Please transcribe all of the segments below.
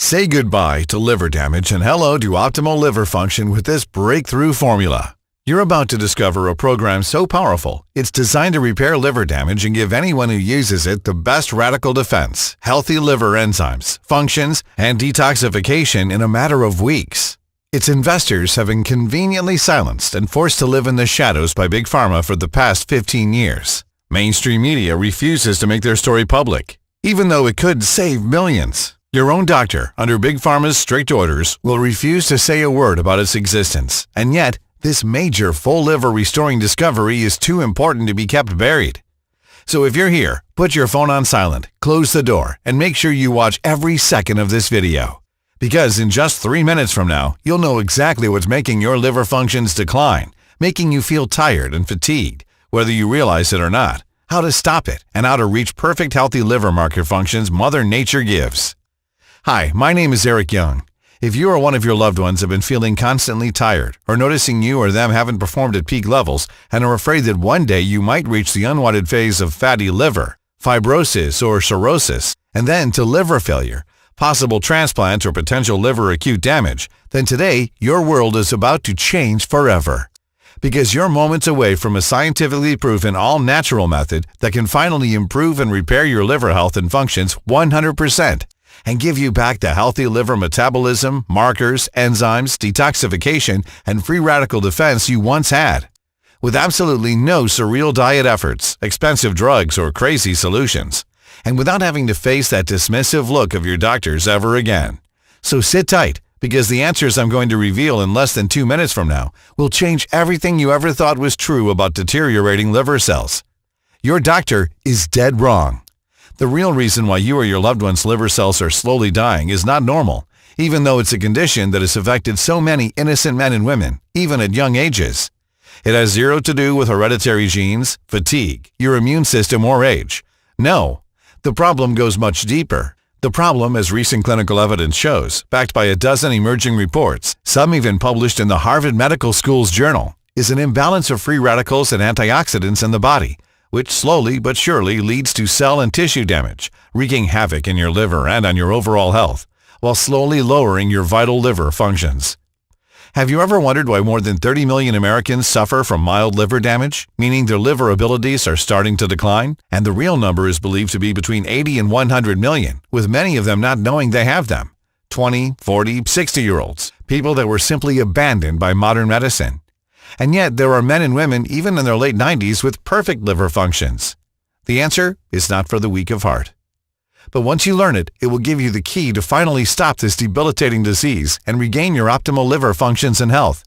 Say goodbye to liver damage and hello to optimal liver function with this breakthrough formula. You're about to discover a program so powerful, it's designed to repair liver damage and give anyone who uses it the best radical defense, healthy liver enzymes, functions, and detoxification in a matter of weeks. Its investors have been conveniently silenced and forced to live in the shadows by Big Pharma for the past 15 years. Mainstream media refuses to make their story public, even though it could save millions. Your own doctor, under Big Pharma's strict orders, will refuse to say a word about its existence, and yet, this major full liver restoring discovery is too important to be kept buried. So if you're here, put your phone on silent, close the door, and make sure you watch every second of this video. Because in just 3 minutes from now, you'll know exactly what's making your liver functions decline, making you feel tired and fatigued, whether you realize it or not, how to stop it, and how to reach perfect healthy liver marker functions Mother Nature gives. Hi, my name is Eric Young. If you or one of your loved ones have been feeling constantly tired or noticing you or them haven't performed at peak levels and are afraid that one day you might reach the unwanted phase of fatty liver, fibrosis or cirrhosis, and then to liver failure, possible transplant or potential liver acute damage, then today your world is about to change forever. Because you're moments away from a scientifically proven all-natural method that can finally improve and repair your liver health and functions 100%. And give you back the healthy liver metabolism, markers, enzymes, detoxification, and free radical defense you once had. With absolutely no surreal diet efforts, expensive drugs, or crazy solutions. And without having to face that dismissive look of your doctors ever again. So sit tight, because the answers I'm going to reveal in less than 2 minutes from now will change everything you ever thought was true about deteriorating liver cells. Your doctor is dead wrong. The real reason why you or your loved one's liver cells are slowly dying is not normal, even though it's a condition that has affected so many innocent men and women, even at young ages. It has zero to do with hereditary genes, fatigue, your immune system, or age. No, the problem goes much deeper. The problem, as recent clinical evidence shows, backed by a dozen emerging reports, some even published in the Harvard Medical School's journal, is an imbalance of free radicals and antioxidants in the body, which slowly but surely leads to cell and tissue damage, wreaking havoc in your liver and on your overall health, while slowly lowering your vital liver functions. Have you ever wondered why more than 30 million Americans suffer from mild liver damage, meaning their liver abilities are starting to decline? And the real number is believed to be between 80 and 100 million, with many of them not knowing they have them. 20, 40, 60-year-olds, people that were simply abandoned by modern medicine. And yet, there are men and women, even in their late 90s, with perfect liver functions. The answer is not for the weak of heart. But once you learn it, it will give you the key to finally stop this debilitating disease and regain your optimal liver functions and health.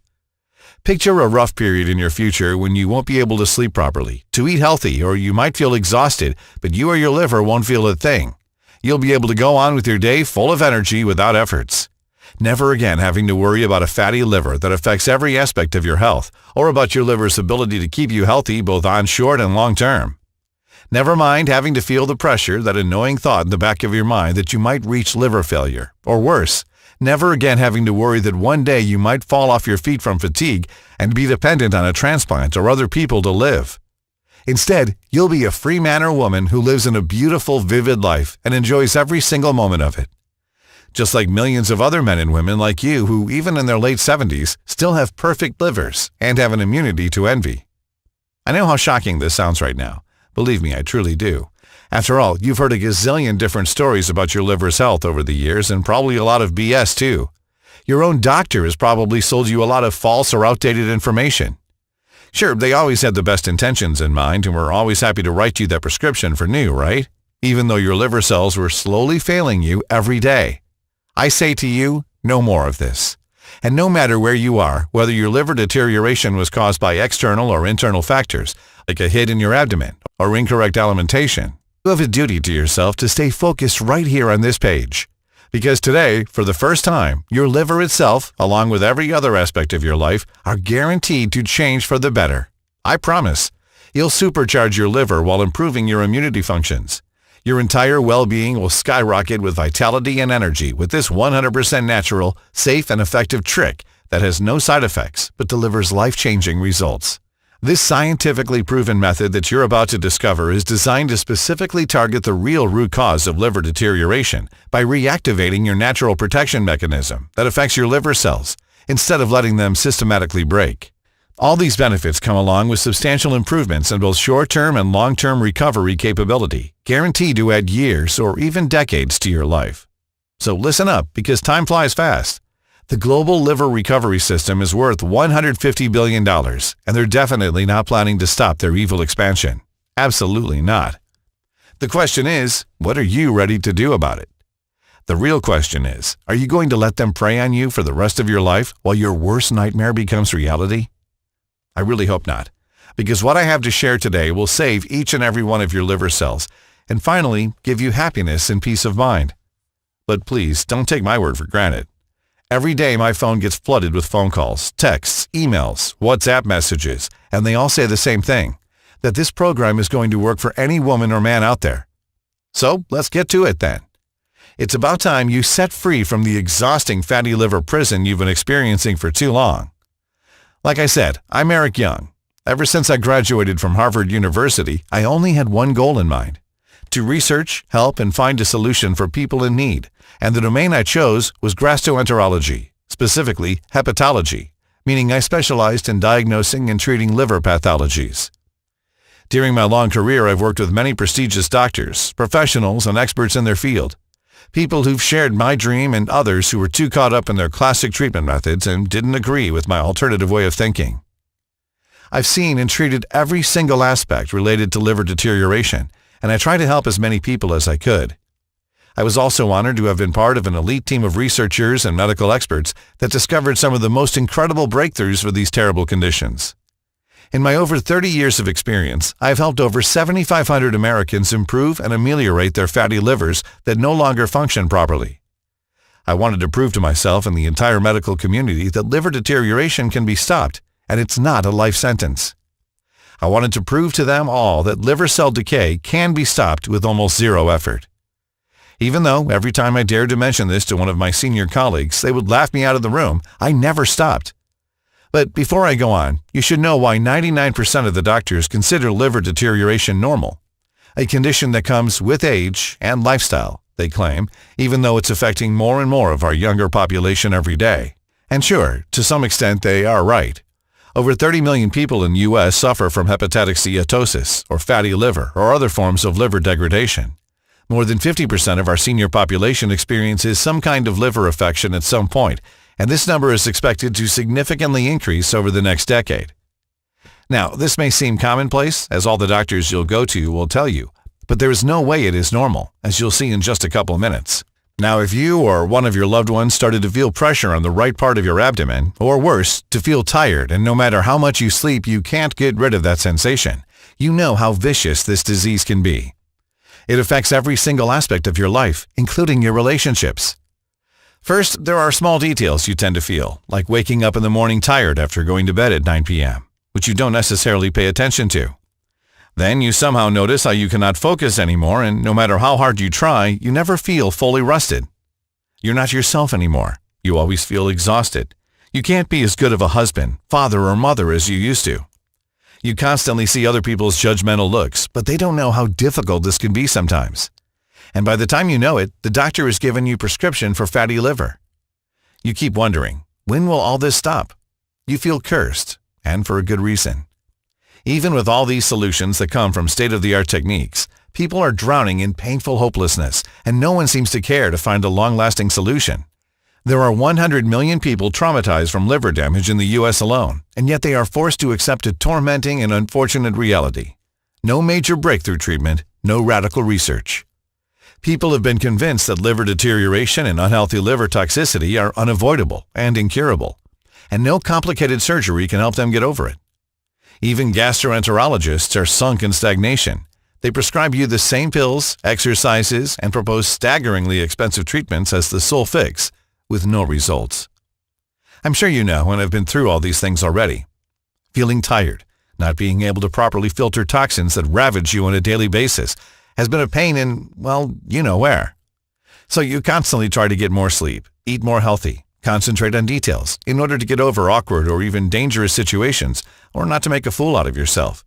Picture a rough period in your future when you won't be able to sleep properly, to eat healthy, or you might feel exhausted, but you or your liver won't feel a thing. You'll be able to go on with your day full of energy without efforts. Never again having to worry about a fatty liver that affects every aspect of your health, or about your liver's ability to keep you healthy both on short and long term. Never mind having to feel the pressure, that annoying thought in the back of your mind that you might reach liver failure, or worse, never again having to worry that one day you might fall off your feet from fatigue and be dependent on a transplant or other people to live. Instead, you'll be a free man or woman who lives in a beautiful, vivid life and enjoys every single moment of it. Just like millions of other men and women like you who, even in their late 70s, still have perfect livers and have an immunity to envy. I know how shocking this sounds right now. Believe me, I truly do. After all, you've heard a gazillion different stories about your liver's health over the years, and probably a lot of BS too. Your own doctor has probably sold you a lot of false or outdated information. Sure, they always had the best intentions in mind and were always happy to write you that prescription for new, right? Even though your liver cells were slowly failing you every day. I say to you, no more of this. And no matter where you are, whether your liver deterioration was caused by external or internal factors, like a hit in your abdomen or incorrect alimentation, you have a duty to yourself to stay focused right here on this page. Because today, for the first time, your liver itself, along with every other aspect of your life, are guaranteed to change for the better. I promise. You'll supercharge your liver while improving your immunity functions. Your entire well-being will skyrocket with vitality and energy with this 100% natural, safe, and effective trick that has no side effects but delivers life-changing results. This scientifically proven method that you're about to discover is designed to specifically target the real root cause of liver deterioration by reactivating your natural protection mechanism that affects your liver cells instead of letting them systematically break. All these benefits come along with substantial improvements in both short-term and long-term recovery capability, guaranteed to add years or even decades to your life. So listen up, because time flies fast. The global liver recovery system is worth $150 billion, and they're definitely not planning to stop their evil expansion. Absolutely not. The question is, what are you ready to do about it? The real question is, are you going to let them prey on you for the rest of your life while your worst nightmare becomes reality? I really hope not, because what I have to share today will save each and every one of your liver cells and finally give you happiness and peace of mind. But please, don't take my word for granted. Every day my phone gets flooded with phone calls, texts, emails, WhatsApp messages, and they all say the same thing, that this program is going to work for any woman or man out there. So let's get to it then. It's about time you set free from the exhausting fatty liver prison you've been experiencing for too long. Like I said, I'm Eric Young. Ever since I graduated from Harvard University, I only had one goal in mind: to research, help, and find a solution for people in need. And the domain I chose was gastroenterology, specifically hepatology, meaning I specialized in diagnosing and treating liver pathologies. During my long career, I've worked with many prestigious doctors, professionals, and experts in their field. People who've shared my dream and others who were too caught up in their classic treatment methods and didn't agree with my alternative way of thinking. I've seen and treated every single aspect related to liver deterioration, and I tried to help as many people as I could. I was also honored to have been part of an elite team of researchers and medical experts that discovered some of the most incredible breakthroughs for these terrible conditions. In my over 30 years of experience, I have helped over 7,500 Americans improve and ameliorate their fatty livers that no longer function properly. I wanted to prove to myself and the entire medical community that liver deterioration can be stopped, and it's not a life sentence. I wanted to prove to them all that liver cell decay can be stopped with almost zero effort. Even though every time I dared to mention this to one of my senior colleagues, they would laugh me out of the room, I never stopped. But before I go on, you should know why 99% of the doctors consider liver deterioration normal, a condition that comes with age and lifestyle, they claim, even though it's affecting more and more of our younger population every day. And sure, to some extent they are right. Over 30 million people in the U.S. suffer from hepatic steatosis, or fatty liver, or other forms of liver degradation. More than 50% of our senior population experiences some kind of liver affection at some point, and this number is expected to significantly increase over the next decade. Now, this may seem commonplace, as all the doctors you'll go to will tell you, but there is no way it is normal, as you'll see in just a couple minutes. Now, if you or one of your loved ones started to feel pressure on the right part of your abdomen, or worse, to feel tired and no matter how much you sleep you can't get rid of that sensation, you know how vicious this disease can be. It affects every single aspect of your life, including your relationships. First, there are small details you tend to feel, like waking up in the morning tired after going to bed at 9 p.m., which you don't necessarily pay attention to. Then you somehow notice how you cannot focus anymore, and no matter how hard you try, you never feel fully rested. You're not yourself anymore. You always feel exhausted. You can't be as good of a husband, father, or mother as you used to. You constantly see other people's judgmental looks, but they don't know how difficult this can be sometimes. And by the time you know it, the doctor has given you prescription for fatty liver. You keep wondering, when will all this stop? You feel cursed, and for a good reason. Even with all these solutions that come from state-of-the-art techniques, people are drowning in painful hopelessness, and no one seems to care to find a long-lasting solution. There are 100 million people traumatized from liver damage in the U.S. alone, and yet they are forced to accept a tormenting and unfortunate reality. No major breakthrough treatment, no radical research. People have been convinced that liver deterioration and unhealthy liver toxicity are unavoidable and incurable, and no complicated surgery can help them get over it. Even gastroenterologists are sunk in stagnation. They prescribe you the same pills, exercises, and propose staggeringly expensive treatments as the sole fix, with no results. I'm sure you know and have been through all these things already. Feeling tired, not being able to properly filter toxins that ravage you on a daily basis, has been a pain in, well, you know where. So you constantly try to get more sleep, eat more healthy, Concentrate on details in order to get over awkward or even dangerous situations or not to make a fool out of yourself.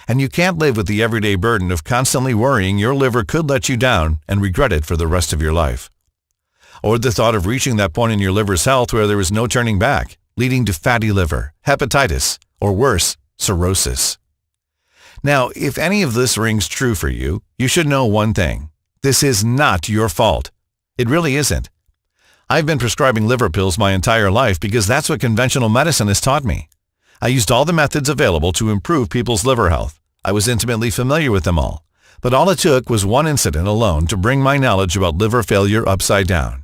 And you can't live with the everyday burden of constantly worrying your liver could let you down and regret it for the rest of your life. Or the thought of reaching that point in your liver's health where there is no turning back, leading to fatty liver, hepatitis, or worse, cirrhosis. Now, if any of this rings true for you, you should know one thing. This is not your fault. It really isn't. I've been prescribing liver pills my entire life because that's what conventional medicine has taught me. I used all the methods available to improve people's liver health. I was intimately familiar with them all. But all it took was one incident alone to bring my knowledge about liver failure upside down.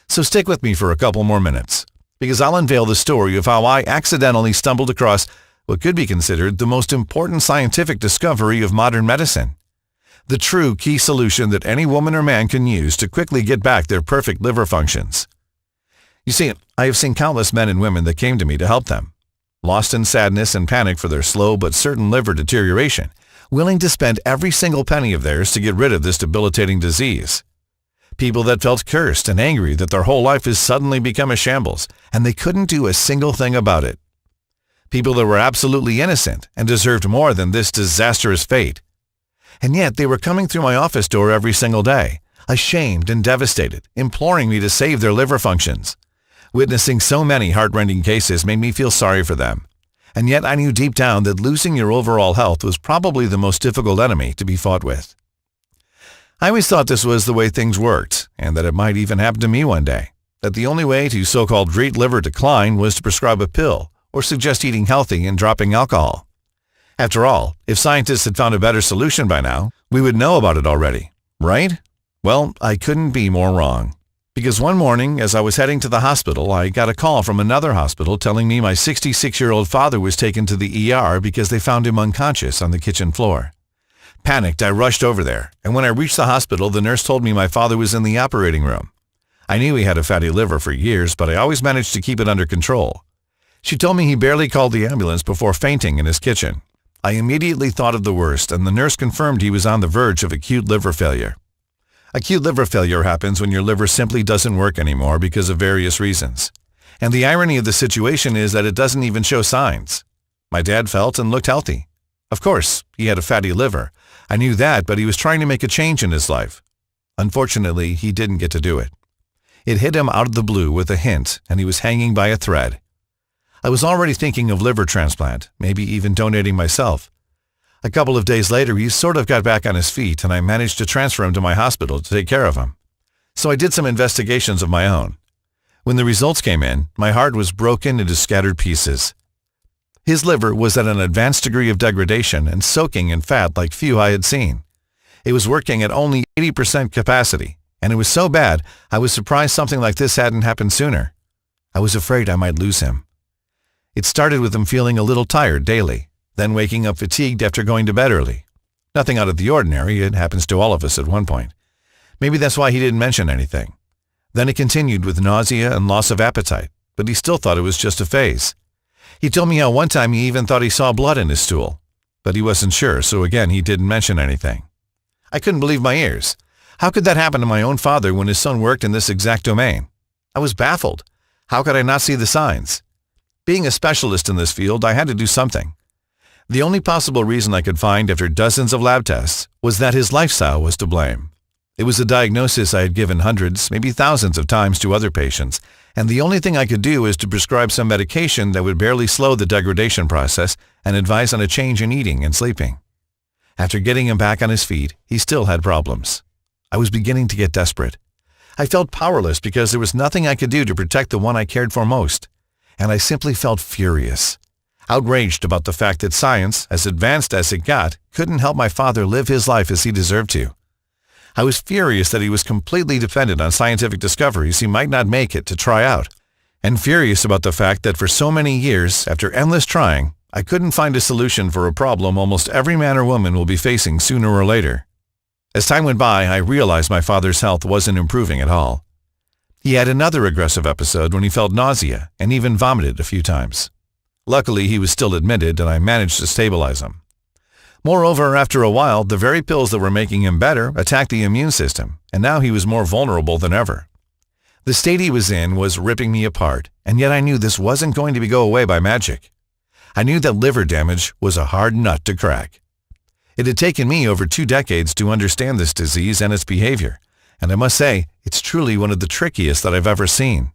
So stick with me for a couple more minutes, because I'll unveil the story of how I accidentally stumbled across what could be considered the most important scientific discovery of modern medicine. The true key solution that any woman or man can use to quickly get back their perfect liver functions. You see, I have seen countless men and women that came to me to help them, lost in sadness and panic for their slow but certain liver deterioration, willing to spend every single penny of theirs to get rid of this debilitating disease. People that felt cursed and angry that their whole life has suddenly become a shambles and they couldn't do a single thing about it. People that were absolutely innocent and deserved more than this disastrous fate. And yet they were coming through my office door every single day, ashamed and devastated, imploring me to save their liver functions. Witnessing so many heart-rending cases made me feel sorry for them. And yet I knew deep down that losing your overall health was probably the most difficult enemy to be fought with. I always thought this was the way things worked, and that it might even happen to me one day, that the only way to so-called treat liver decline was to prescribe a pill or suggest eating healthy and dropping alcohol. After all, if scientists had found a better solution by now, we would know about it already, right? Well, I couldn't be more wrong. Because one morning, as I was heading to the hospital, I got a call from another hospital telling me my 66-year-old father was taken to the ER because they found him unconscious on the kitchen floor. Panicked, I rushed over there, and when I reached the hospital, the nurse told me my father was in the operating room. I knew he had a fatty liver for years, but I always managed to keep it under control. She told me he barely called the ambulance before fainting in his kitchen. I immediately thought of the worst, and the nurse confirmed he was on the verge of acute liver failure. Acute liver failure happens when your liver simply doesn't work anymore because of various reasons. And the irony of the situation is that it doesn't even show signs. My dad felt and looked healthy. Of course, he had a fatty liver. I knew that, but he was trying to make a change in his life. Unfortunately, he didn't get to do it. It hit him out of the blue with a hint, and he was hanging by a thread. I was already thinking of liver transplant, maybe even donating myself. A couple of days later, he sort of got back on his feet, and I managed to transfer him to my hospital to take care of him. So I did some investigations of my own. When the results came in, my heart was broken into scattered pieces. His liver was at an advanced degree of degradation and soaking in fat like few I had seen. It was working at only 80% capacity, and it was so bad I was surprised something like this hadn't happened sooner. I was afraid I might lose him. It started with him feeling a little tired daily, then waking up fatigued after going to bed early. Nothing out of the ordinary, it happens to all of us at one point. Maybe that's why he didn't mention anything. Then it continued with nausea and loss of appetite, but he still thought it was just a phase. He told me how one time he even thought he saw blood in his stool, but he wasn't sure, so again he didn't mention anything. I couldn't believe my ears. How could that happen to my own father when his son worked in this exact domain? I was baffled. How could I not see the signs? Being a specialist in this field, I had to do something. The only possible reason I could find after dozens of lab tests was that his lifestyle was to blame. It was a diagnosis I had given hundreds, maybe thousands of times to other patients, and the only thing I could do was to prescribe some medication that would barely slow the degradation process and advise on a change in eating and sleeping. After getting him back on his feet, he still had problems. I was beginning to get desperate. I felt powerless because there was nothing I could do to protect the one I cared for most. And I simply felt furious, outraged about the fact that science, as advanced as it got, couldn't help my father live his life as he deserved to. I was furious that he was completely dependent on scientific discoveries he might not make it to try out, and furious about the fact that for so many years, after endless trying, I couldn't find a solution for a problem almost every man or woman will be facing sooner or later. As time went by, I realized my father's health wasn't improving at all. He had another aggressive episode when he felt nausea and even vomited a few times. Luckily, he was still admitted and I managed to stabilize him. Moreover, after a while, the very pills that were making him better attacked the immune system, and now he was more vulnerable than ever. The state he was in was ripping me apart, and yet I knew this wasn't going to go away by magic. I knew that liver damage was a hard nut to crack. It had taken me over 2 decades to understand this disease and its behavior, and I must say, it's truly one of the trickiest that I've ever seen.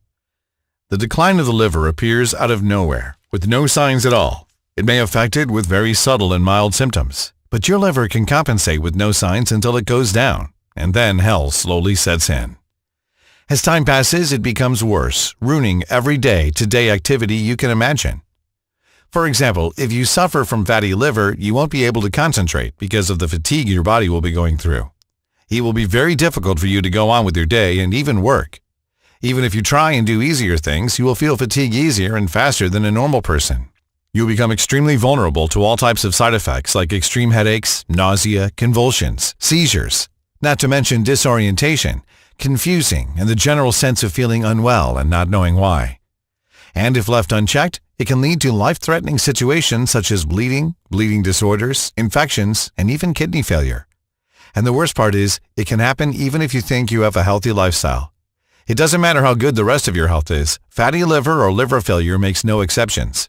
The decline of the liver appears out of nowhere, with no signs at all. It may affect it with very subtle and mild symptoms, but your liver can compensate with no signs until it goes down, and then hell slowly sets in. As time passes, it becomes worse, ruining every day-to-day activity you can imagine. For example, if you suffer from fatty liver, you won't be able to concentrate because of the fatigue your body will be going through. It will be very difficult for you to go on with your day and even work. Even if you try and do easier things, you will feel fatigue easier and faster than a normal person. You'll become extremely vulnerable to all types of side effects like extreme headaches, nausea, convulsions, seizures, not to mention disorientation, confusing, and the general sense of feeling unwell and not knowing why. And if left unchecked, it can lead to life-threatening situations such as bleeding, bleeding disorders, infections, and even kidney failure. And the worst part is, it can happen even if you think you have a healthy lifestyle. It doesn't matter how good the rest of your health is, fatty liver or liver failure makes no exceptions.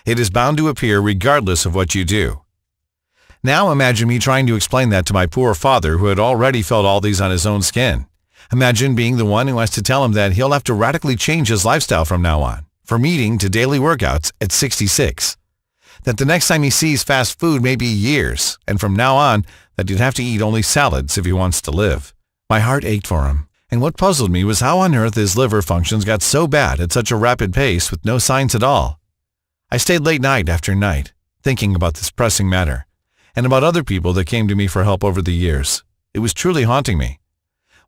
It is bound to appear regardless of what you do. Now imagine me trying to explain that to my poor father who had already felt all these on his own skin. Imagine being the one who has to tell him that he'll have to radically change his lifestyle from now on, from eating to daily workouts at 66. That the next time he sees fast food may be years, and from now on, that he'd have to eat only salads if he wants to live. My heart ached for him, and what puzzled me was how on earth his liver functions got so bad at such a rapid pace with no signs at all. I stayed late night after night, thinking about this pressing matter, and about other people that came to me for help over the years. It was truly haunting me.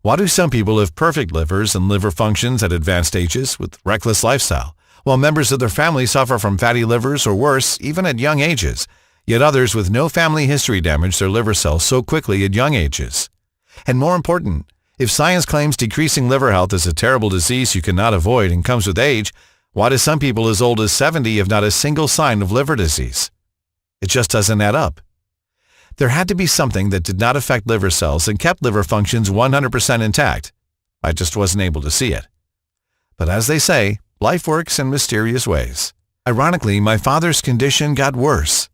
Why do some people have perfect livers and liver functions at advanced ages with reckless lifestyle, while members of their family suffer from fatty livers or worse, even at young ages, yet others with no family history damage their liver cells so quickly at young ages? And more important, if science claims decreasing liver health is a terrible disease you cannot avoid and comes with age, why do some people as old as 70 have not a single sign of liver disease? It just doesn't add up. There had to be something that did not affect liver cells and kept liver functions 100% intact. I just wasn't able to see it. But as they say, life works in mysterious ways. Ironically, my father's condition got worse.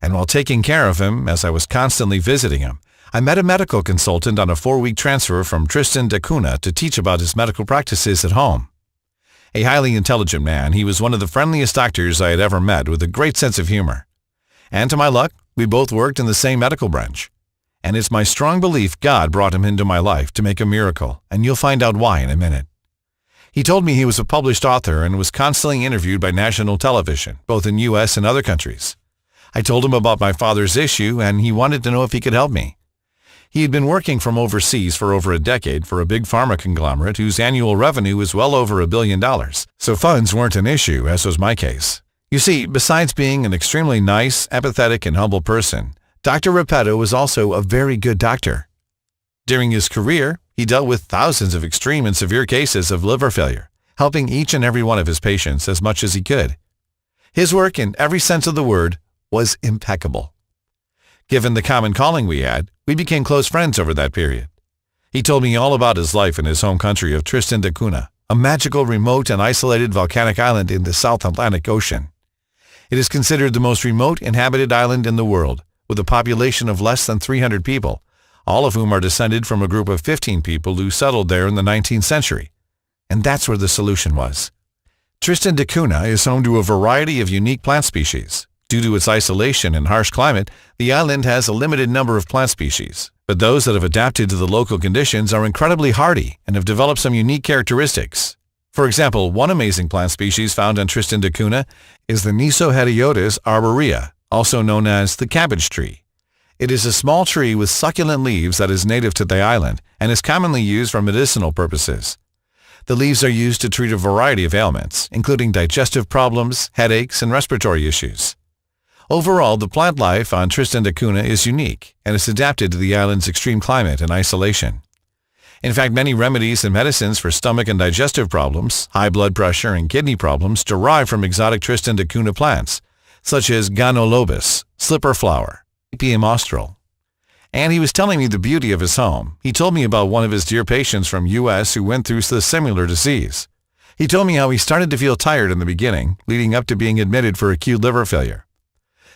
And while taking care of him, as I was constantly visiting him, I met a medical consultant on a 4-week transfer from Tristan da Cunha to teach about his medical practices at home. A highly intelligent man, he was one of the friendliest doctors I had ever met with a great sense of humor. And to my luck, we both worked in the same medical branch. And it's my strong belief God brought him into my life to make a miracle, and you'll find out why in a minute. He told me he was a published author and was constantly interviewed by national television, both in U.S. and other countries. I told him about my father's issue, and he wanted to know if he could help me. He had been working from overseas for over a decade for a big pharma conglomerate whose annual revenue was well over $1 billion, so funds weren't an issue, as was my case. You see, besides being an extremely nice, empathetic, and humble person, Dr. Repetto was also a very good doctor. During his career, he dealt with thousands of extreme and severe cases of liver failure, helping each and every one of his patients as much as he could. His work, in every sense of the word, was impeccable. Given the common calling we had, we became close friends over that period. He told me all about his life in his home country of Tristan da Cunha, a magical, remote, and isolated volcanic island in the South Atlantic Ocean. It is considered the most remote inhabited island in the world, with a population of less than 300 people, all of whom are descended from a group of 15 people who settled there in the 19th century. And that's where the solution was. Tristan da Cunha is home to a variety of unique plant species. Due to its isolation and harsh climate, the island has a limited number of plant species, but those that have adapted to the local conditions are incredibly hardy and have developed some unique characteristics. For example, one amazing plant species found on Tristan da Cunha is the Nisohediotis arborea, also known as the cabbage tree. It is a small tree with succulent leaves that is native to the island and is commonly used for medicinal purposes. The leaves are used to treat a variety of ailments, including digestive problems, headaches, and respiratory issues. Overall, the plant life on Tristan da Cunha is unique and is adapted to the island's extreme climate and isolation. In fact, many remedies and medicines for stomach and digestive problems, high blood pressure, and kidney problems derive from exotic Tristan da Cunha plants, such as Ganolobus, slipper flower, Ipium austral. And he was telling me the beauty of his home. He told me about one of his dear patients from U.S. who went through the similar disease. He told me how he started to feel tired in the beginning, leading up to being admitted for acute liver failure.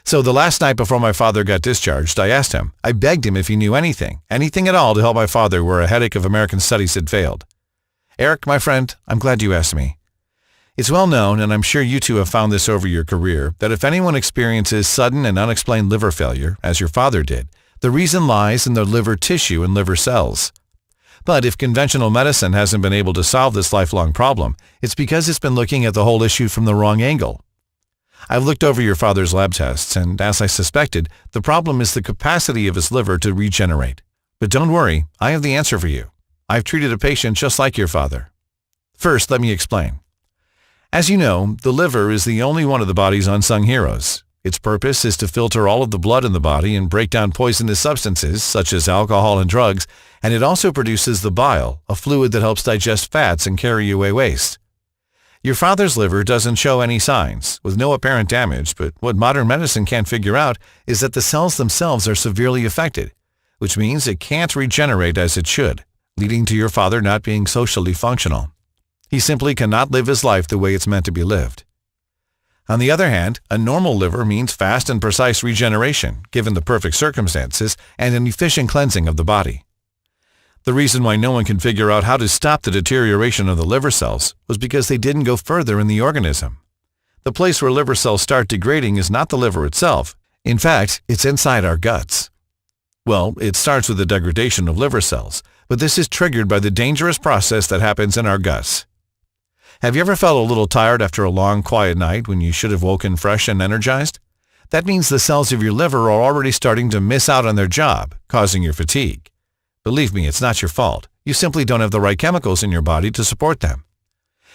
So the last night before my father got discharged, I begged him if he knew anything at all to help my father where a headache of American studies had failed. Eric, my friend, I'm glad you asked me. It's well known, and I'm sure you too have found this over your career, that if anyone experiences sudden and unexplained liver failure, as your father did, the reason lies in their liver tissue and liver cells. But if conventional medicine hasn't been able to solve this lifelong problem, it's because it's been looking at the whole issue from the wrong angle. I've looked over your father's lab tests, and as I suspected, the problem is the capacity of his liver to regenerate. But don't worry, I have the answer for you. I've treated a patient just like your father. First, let me explain. As you know, the liver is the only one of the body's unsung heroes. Its purpose is to filter all of the blood in the body and break down poisonous substances, such as alcohol and drugs, and it also produces the bile, a fluid that helps digest fats and carry away waste. Your father's liver doesn't show any signs, with no apparent damage, but what modern medicine can't figure out is that the cells themselves are severely affected, which means it can't regenerate as it should, leading to your father not being socially functional. He simply cannot live his life the way it's meant to be lived. On the other hand, a normal liver means fast and precise regeneration, given the perfect circumstances, and an efficient cleansing of the body. The reason why no one can figure out how to stop the deterioration of the liver cells was because they didn't go further in the organism. The place where liver cells start degrading is not the liver itself. In fact, it's inside our guts. Well, it starts with the degradation of liver cells, but this is triggered by the dangerous process that happens in our guts. Have you ever felt a little tired after a long, quiet night when you should have woken fresh and energized? That means the cells of your liver are already starting to miss out on their job, causing your fatigue. Believe me, it's not your fault. You simply don't have the right chemicals in your body to support them.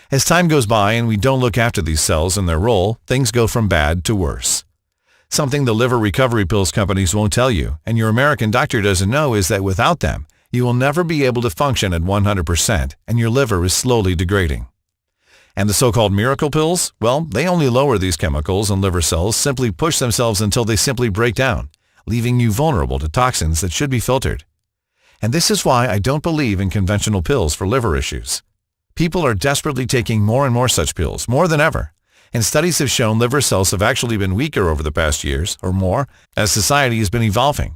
As time goes by and we don't look after these cells and their role, things go from bad to worse. Something the liver recovery pills companies won't tell you, and your American doctor doesn't know, is that without them, you will never be able to function at 100%, and your liver is slowly degrading. And the so-called miracle pills, well, they only lower these chemicals, and liver cells simply push themselves until they simply break down, leaving you vulnerable to toxins that should be filtered. And this is why I don't believe in conventional pills for liver issues. People are desperately taking more and more such pills, more than ever. And studies have shown liver cells have actually been weaker over the past years, or more, as society has been evolving.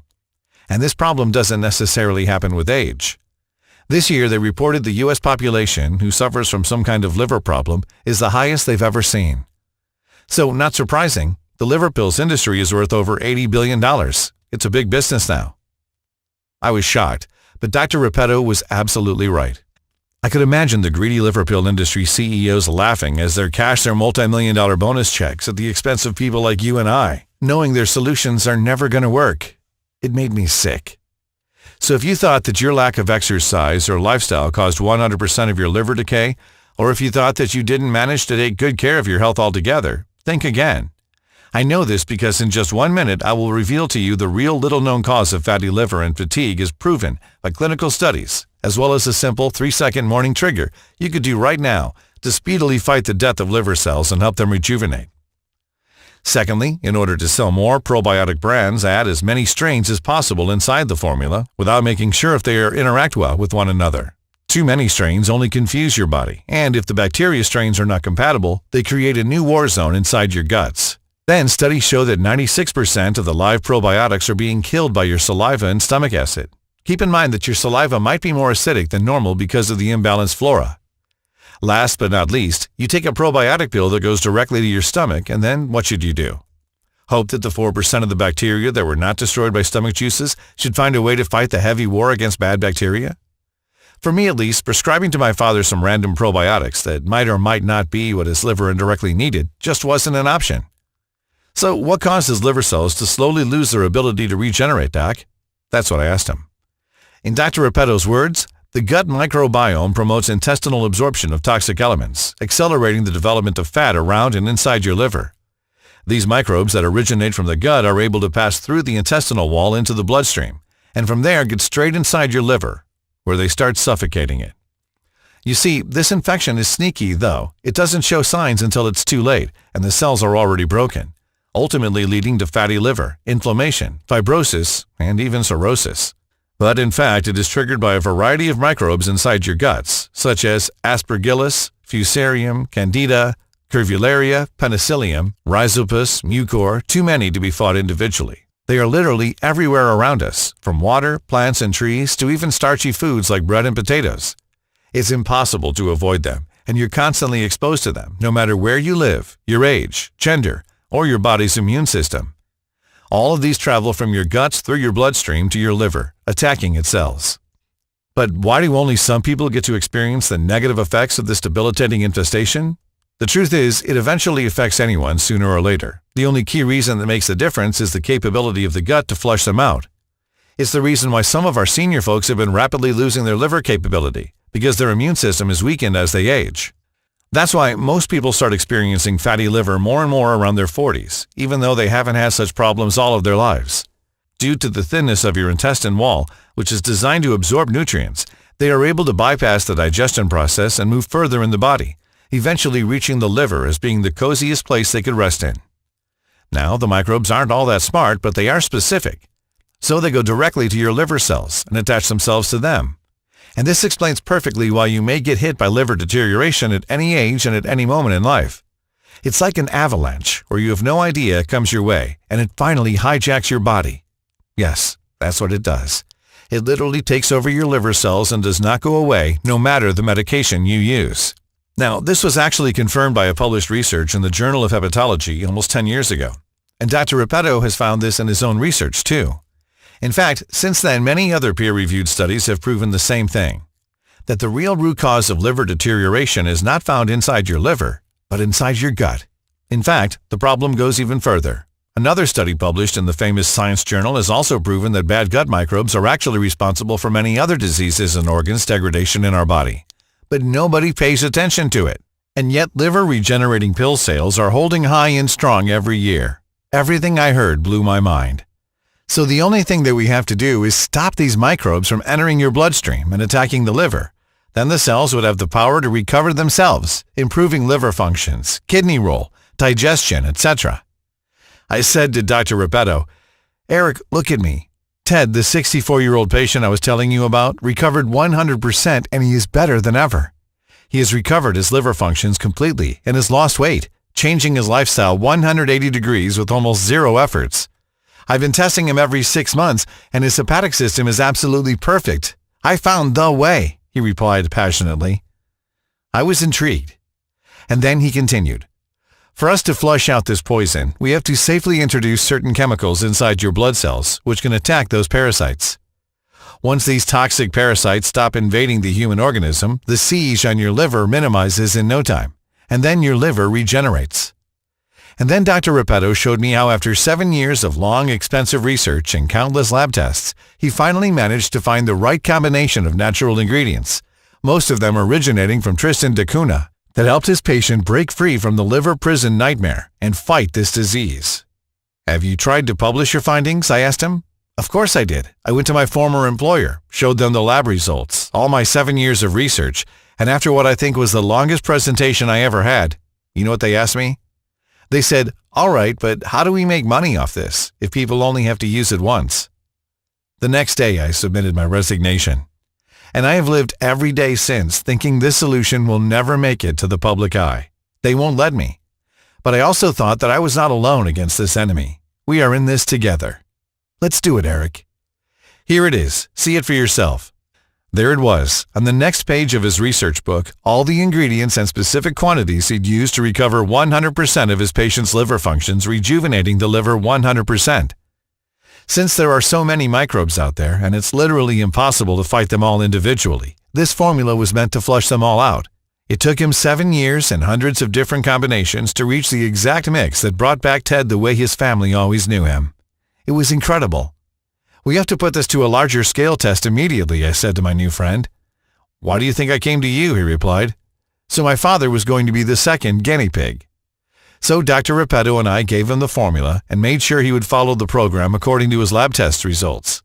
And this problem doesn't necessarily happen with age. This year, they reported the U.S. population who suffers from some kind of liver problem is the highest they've ever seen. So, not surprising, the liver pills industry is worth over $80 billion. It's a big business now. I was shocked, but Dr. Repetto was absolutely right. I could imagine the greedy liver pill industry CEOs laughing as they cash their multi-million-dollar bonus checks at the expense of people like you and I, knowing their solutions are never going to work. It made me sick. So if you thought that your lack of exercise or lifestyle caused 100% of your liver decay, or if you thought that you didn't manage to take good care of your health altogether, think again. I know this because in just 1 minute I will reveal to you the real little-known cause of fatty liver and fatigue is proven by clinical studies, as well as a simple 3-second morning trigger you could do right now to speedily fight the death of liver cells and help them rejuvenate. Secondly, in order to sell more, probiotic brands add as many strains as possible inside the formula without making sure if they interact well with one another. Too many strains only confuse your body, and if the bacteria strains are not compatible, they create a new war zone inside your guts. Then studies show that 96% of the live probiotics are being killed by your saliva and stomach acid. Keep in mind that your saliva might be more acidic than normal because of the imbalanced flora. Last but not least, you take a probiotic pill that goes directly to your stomach, and then what should you do? Hope that the 4% of the bacteria that were not destroyed by stomach juices should find a way to fight the heavy war against bad bacteria? For me at least, prescribing to my father some random probiotics that might or might not be what his liver indirectly needed just wasn't an option. So what causes liver cells to slowly lose their ability to regenerate, Doc? That's what I asked him. In Dr. Repetto's words, the gut microbiome promotes intestinal absorption of toxic elements, accelerating the development of fat around and inside your liver. These microbes that originate from the gut are able to pass through the intestinal wall into the bloodstream, and from there get straight inside your liver, where they start suffocating it. You see, this infection is sneaky, though. It doesn't show signs until it's too late, and the cells are already broken. ultimately leading to fatty liver, inflammation, fibrosis, and even cirrhosis. But in fact, it is triggered by a variety of microbes inside your guts, such as Aspergillus, Fusarium, Candida, Curvularia, Penicillium, Rhizopus, Mucor, too many to be fought individually. They are literally everywhere around us, from water, plants, and trees to even starchy foods like bread and potatoes. It's impossible to avoid them, and you're constantly exposed to them, no matter where you live, your age, gender, or your body's immune system. All of these travel from your guts through your bloodstream to your liver, attacking its cells. But why do only some people get to experience the negative effects of this debilitating infestation? The truth is, it eventually affects anyone sooner or later. The only key reason that makes the difference is the capability of the gut to flush them out. It's the reason why some of our senior folks have been rapidly losing their liver capability, because their immune system is weakened as they age. That's why most people start experiencing fatty liver more and more around their 40s, even though they haven't had such problems all of their lives. Due to the thinness of your intestine wall, which is designed to absorb nutrients, they are able to bypass the digestion process and move further in the body, eventually reaching the liver as being the coziest place they could rest in. Now, the microbes aren't all that smart, but they are specific. So they go directly to your liver cells and attach themselves to them. And this explains perfectly why you may get hit by liver deterioration at any age and at any moment in life. It's like an avalanche where you have no idea it comes your way, and it finally hijacks your body. Yes, that's what it does. It literally takes over your liver cells and does not go away, no matter the medication you use. Now, this was actually confirmed by a published research in the Journal of Hepatology almost 10 years ago. And Dr. Repetto has found this in his own research, too. In fact, since then, many other peer-reviewed studies have proven the same thing, that the real root cause of liver deterioration is not found inside your liver, but inside your gut. In fact, the problem goes even further. Another study published in the famous Science journal has also proven that bad gut microbes are actually responsible for many other diseases and organs degradation in our body. But nobody pays attention to it. And yet liver-regenerating pill sales are holding high and strong every year. Everything I heard blew my mind. So the only thing that we have to do is stop these microbes from entering your bloodstream and attacking the liver. Then the cells would have the power to recover themselves, improving liver functions, kidney roll, digestion, etc. I said to Dr. Repetto, "Eric, look at me. Ted, the 64-year-old patient I was telling you about, recovered 100% and he is better than ever. He has recovered his liver functions completely and has lost weight, changing his lifestyle 180 degrees with almost zero efforts. I've been testing him every 6 months, and his hepatic system is absolutely perfect. I found the way," he replied passionately. I was intrigued. And then he continued, "For us to flush out this poison, we have to safely introduce certain chemicals inside your blood cells, which can attack those parasites. Once these toxic parasites stop invading the human organism, the siege on your liver minimizes in no time, and then your liver regenerates." And then Dr. Repetto showed me how after 7 years of long, expensive research and countless lab tests, he finally managed to find the right combination of natural ingredients, most of them originating from Tristan da Cunha, that helped his patient break free from the liver prison nightmare and fight this disease. "Have you tried to publish your findings?" I asked him. "Of course I did. I went to my former employer, showed them the lab results, all my 7 years of research, and after what I think was the longest presentation I ever had, you know what they asked me? They said, 'All right, but how do we make money off this if people only have to use it once?' The next day I submitted my resignation. And I have lived every day since thinking this solution will never make it to the public eye. They won't let me. But I also thought that I was not alone against this enemy. We are in this together. Let's do it, Eric." Here it is. See it for yourself. There it was, on the next page of his research book, all the ingredients and specific quantities he'd used to recover 100% of his patient's liver functions, rejuvenating the liver 100%. Since there are so many microbes out there, and it's literally impossible to fight them all individually, this formula was meant to flush them all out. It took him 7 years and hundreds of different combinations to reach the exact mix that brought back Ted the way his family always knew him. It was incredible. "We have to put this to a larger scale test immediately," I said to my new friend. "Why do you think I came to you?" he replied. So my father was going to be the second guinea pig. So Dr. Repetto and I gave him the formula and made sure he would follow the program according to his lab test results.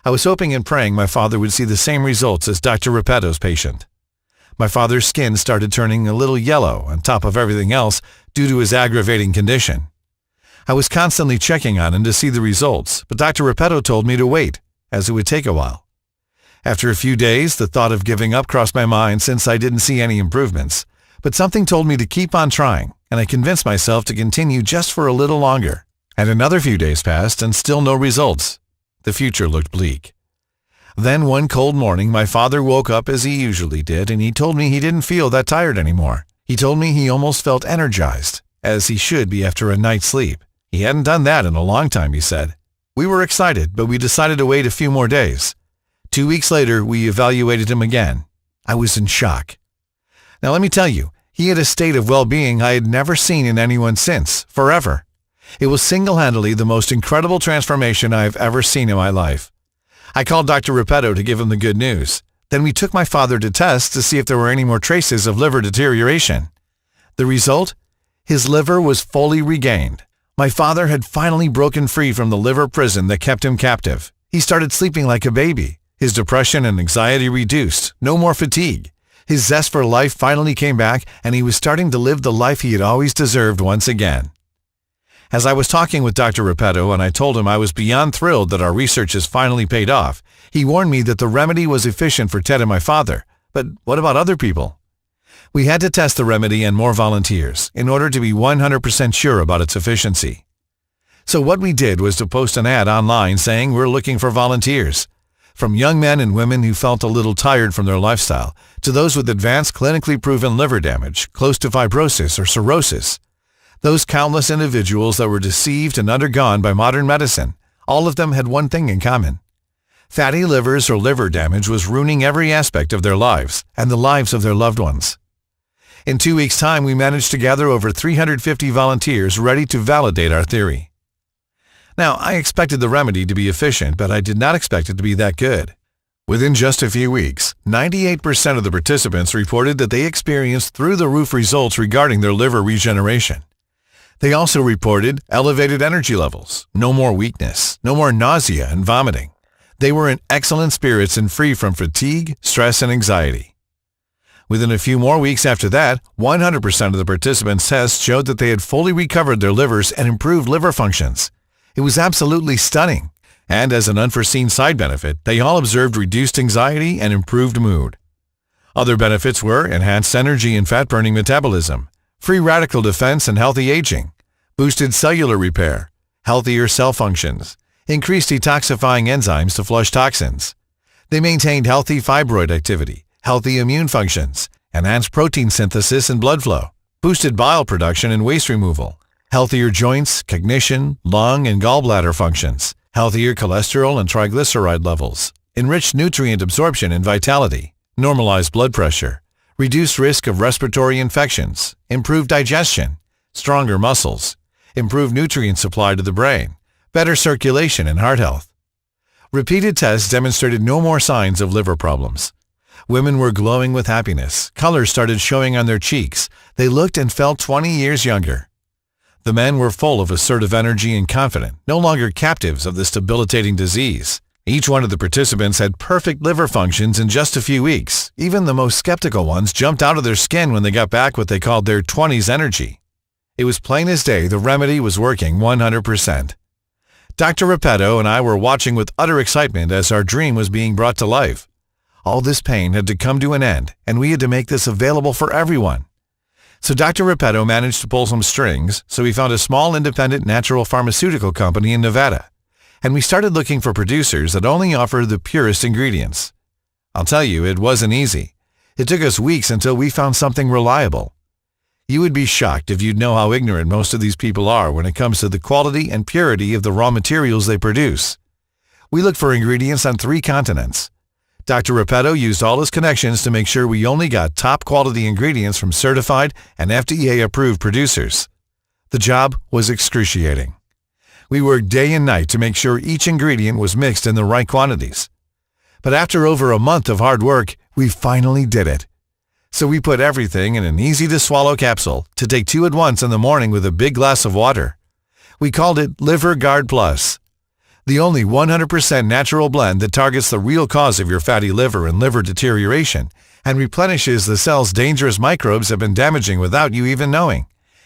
I was hoping and praying my father would see the same results as Dr. Repetto's patient. My father's skin started turning a little yellow on top of everything else due to his aggravating condition. I was constantly checking on him to see the results, but Dr. Repetto told me to wait, as it would take a while. After a few days, the thought of giving up crossed my mind since I didn't see any improvements, but something told me to keep on trying, and I convinced myself to continue just for a little longer. And another few days passed and still no results. The future looked bleak. Then one cold morning, my father woke up as he usually did, and he told me he didn't feel that tired anymore. He told me he almost felt energized, as he should be after a night's sleep. He hadn't done that in a long time, he said. We were excited, but we decided to wait a few more days. 2 weeks later, we evaluated him again. I was in shock. Now let me tell you, he had a state of well-being I had never seen in anyone since, forever. It was single-handedly the most incredible transformation I have ever seen in my life. I called Dr. Repetto to give him the good news. Then we took my father to test to see if there were any more traces of liver deterioration. The result? His liver was fully regained. My father had finally broken free from the liver prison that kept him captive. He started sleeping like a baby. His depression and anxiety reduced. No more fatigue. His zest for life finally came back, and he was starting to live the life he had always deserved once again. As I was talking with Dr. Repetto and I told him I was beyond thrilled that our research has finally paid off, he warned me that the remedy was efficient for Ted and my father. But what about other people? We had to test the remedy and more volunteers in order to be 100% sure about its efficiency. So what we did was to post an ad online saying we're looking for volunteers. From young men and women who felt a little tired from their lifestyle, to those with advanced clinically proven liver damage, close to fibrosis or cirrhosis. Those countless individuals that were deceived and undergone by modern medicine, all of them had one thing in common. Fatty livers or liver damage was ruining every aspect of their lives and the lives of their loved ones. In 2 weeks' time, we managed to gather over 350 volunteers ready to validate our theory. Now, I expected the remedy to be efficient, but I did not expect it to be that good. Within just a few weeks, 98% of the participants reported that they experienced through-the-roof results regarding their liver regeneration. They also reported elevated energy levels, no more weakness, no more nausea and vomiting. They were in excellent spirits and free from fatigue, stress, and anxiety. Within a few more weeks after that, 100% of the participants' tests showed that they had fully recovered their livers and improved liver functions. It was absolutely stunning. And as an unforeseen side benefit, they all observed reduced anxiety and improved mood. Other benefits were enhanced energy and fat-burning metabolism, free radical defense and healthy aging, boosted cellular repair, healthier cell functions, increased detoxifying enzymes to flush toxins. They maintained healthy fibroid activity, healthy immune functions, enhanced protein synthesis and blood flow, boosted bile production and waste removal, healthier joints, cognition, lung and gallbladder functions, healthier cholesterol and triglyceride levels, enriched nutrient absorption and vitality, normalized blood pressure, reduced risk of respiratory infections, improved digestion, stronger muscles, improved nutrient supply to the brain, better circulation and heart health. Repeated tests demonstrated no more signs of liver problems. Women were glowing with happiness. Color started showing on their cheeks. They looked and felt 20 years younger. The men were full of assertive energy and confident, no longer captives of this debilitating disease. Each one of the participants had perfect liver functions in just a few weeks. Even the most skeptical ones jumped out of their skin when they got back what they called their 20s energy. It was plain as day the remedy was working 100%. Dr. Repetto and I were watching with utter excitement as our dream was being brought to life. All this pain had to come to an end, and we had to make this available for everyone. So Dr. Repetto managed to pull some strings, so we found a small independent natural pharmaceutical company in Nevada. And we started looking for producers that only offered the purest ingredients. I'll tell you, it wasn't easy. It took us weeks until we found something reliable. You would be shocked if you'd know how ignorant most of these people are when it comes to the quality and purity of the raw materials they produce. We looked for ingredients on 3 continents. Dr. Repetto used all his connections to make sure we only got top-quality ingredients from certified and FDA-approved producers. The job was excruciating. We worked day and night to make sure each ingredient was mixed in the right quantities. But after over a month of hard work, we finally did it. So we put everything in an easy-to-swallow capsule to take 2 at once in the morning with a big glass of water. We called it Liver Guard Plus, the only 100% natural blend that targets the real cause of your fatty liver and liver deterioration and replenishes the cells dangerous microbes have been damaging without you even knowing.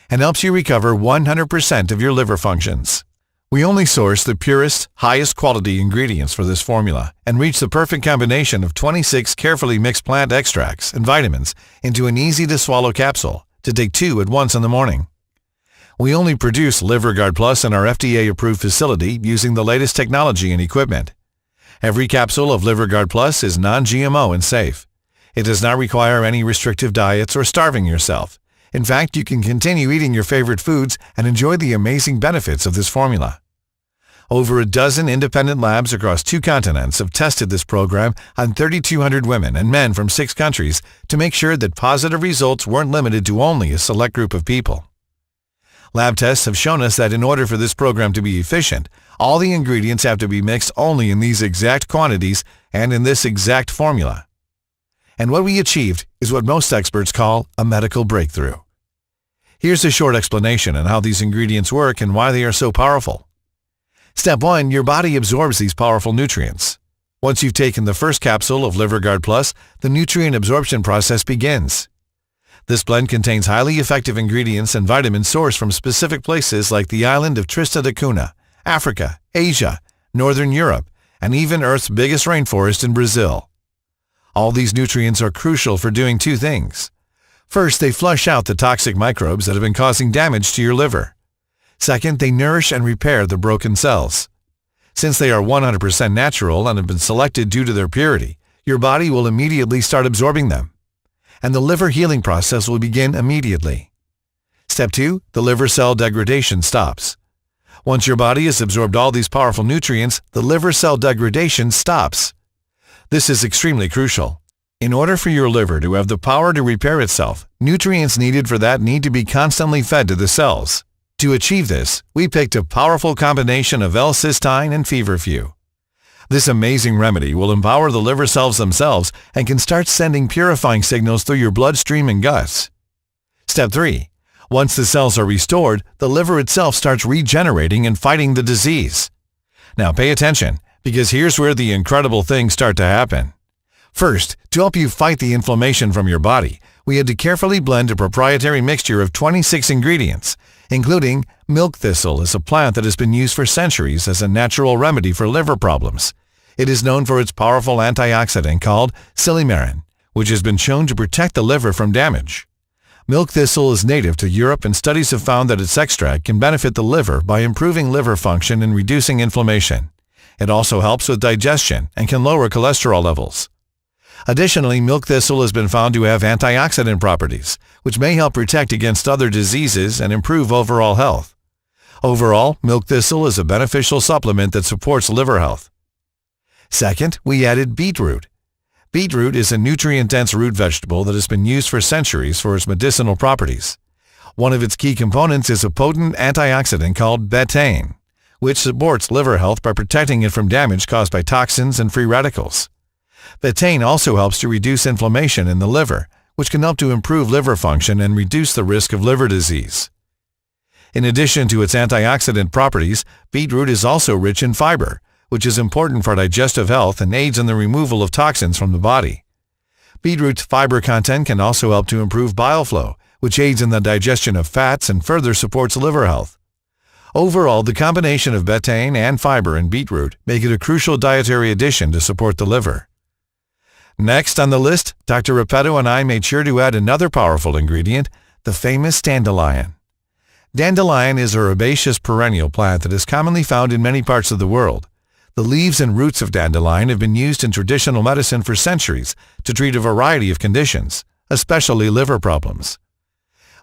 and helps you recover 100% of your liver functions. We only source the purest, highest quality ingredients for this formula and reach the perfect combination of 26 carefully mixed plant extracts and vitamins into an easy-to-swallow capsule to take 2 at once in the morning. We only produce LiverGuard Plus in our FDA-approved facility using the latest technology and equipment. Every capsule of LiverGuard Plus is non-GMO and safe. It does not require any restrictive diets or starving yourself. In fact, you can continue eating your favorite foods and enjoy the amazing benefits of this formula. Over a dozen independent labs across 2 continents have tested this program on 3,200 women and men from 6 countries to make sure that positive results weren't limited to only a select group of people. Lab tests have shown us that in order for this program to be efficient, all the ingredients have to be mixed only in these exact quantities and in this exact formula. And what we achieved is what most experts call a medical breakthrough. Here's a short explanation on how these ingredients work and why they are so powerful. Step 1, your body absorbs these powerful nutrients. Once you've taken the first capsule of LiverGuard Plus, the nutrient absorption process begins. This blend contains highly effective ingredients and vitamins sourced from specific places like the island of Tristan da Cunha, Africa, Asia, Northern Europe, and even Earth's biggest rainforest in Brazil. All these nutrients are crucial for doing 2 things. First, they flush out the toxic microbes that have been causing damage to your liver. Second, they nourish and repair the broken cells. Since they are 100% natural and have been selected due to their purity, your body will immediately start absorbing them. And the liver healing process will begin immediately. Step 2, the liver cell degradation stops. Once your body has absorbed all these powerful nutrients, the liver cell degradation stops. This is extremely crucial. In order for your liver to have the power to repair itself, nutrients needed for that need to be constantly fed to the cells. To achieve this, we picked a powerful combination of L-cysteine and feverfew. This amazing remedy will empower the liver cells themselves and can start sending purifying signals through your bloodstream and guts. Step 3. Once the cells are restored, the liver itself starts regenerating and fighting the disease. Now pay attention, because here's where the incredible things start to happen. First, to help you fight the inflammation from your body, we had to carefully blend a proprietary mixture of 26 ingredients, including milk thistle is a plant that has been used for centuries as a natural remedy for liver problems. It is known for its powerful antioxidant called silymarin, which has been shown to protect the liver from damage. Milk thistle is native to Europe, and studies have found that its extract can benefit the liver by improving liver function and reducing inflammation. It also helps with digestion and can lower cholesterol levels. Additionally, milk thistle has been found to have antioxidant properties, which may help protect against other diseases and improve overall health. Overall, milk thistle is a beneficial supplement that supports liver health. Second, we added beetroot. Beetroot is a nutrient-dense root vegetable that has been used for centuries for its medicinal properties. One of its key components is a potent antioxidant called betaine, which supports liver health by protecting it from damage caused by toxins and free radicals. Betaine also helps to reduce inflammation in the liver, which can help to improve liver function and reduce the risk of liver disease. In addition to its antioxidant properties, beetroot is also rich in fiber, which is important for digestive health and aids in the removal of toxins from the body. Beetroot's fiber content can also help to improve bile flow, which aids in the digestion of fats and further supports liver health. Overall, the combination of betaine and fiber in beetroot make it a crucial dietary addition to support the liver. Next on the list, Dr. Repetto and I made sure to add another powerful ingredient, the famous dandelion. Dandelion is a herbaceous perennial plant that is commonly found in many parts of the world. The leaves and roots of dandelion have been used in traditional medicine for centuries to treat a variety of conditions, especially liver problems.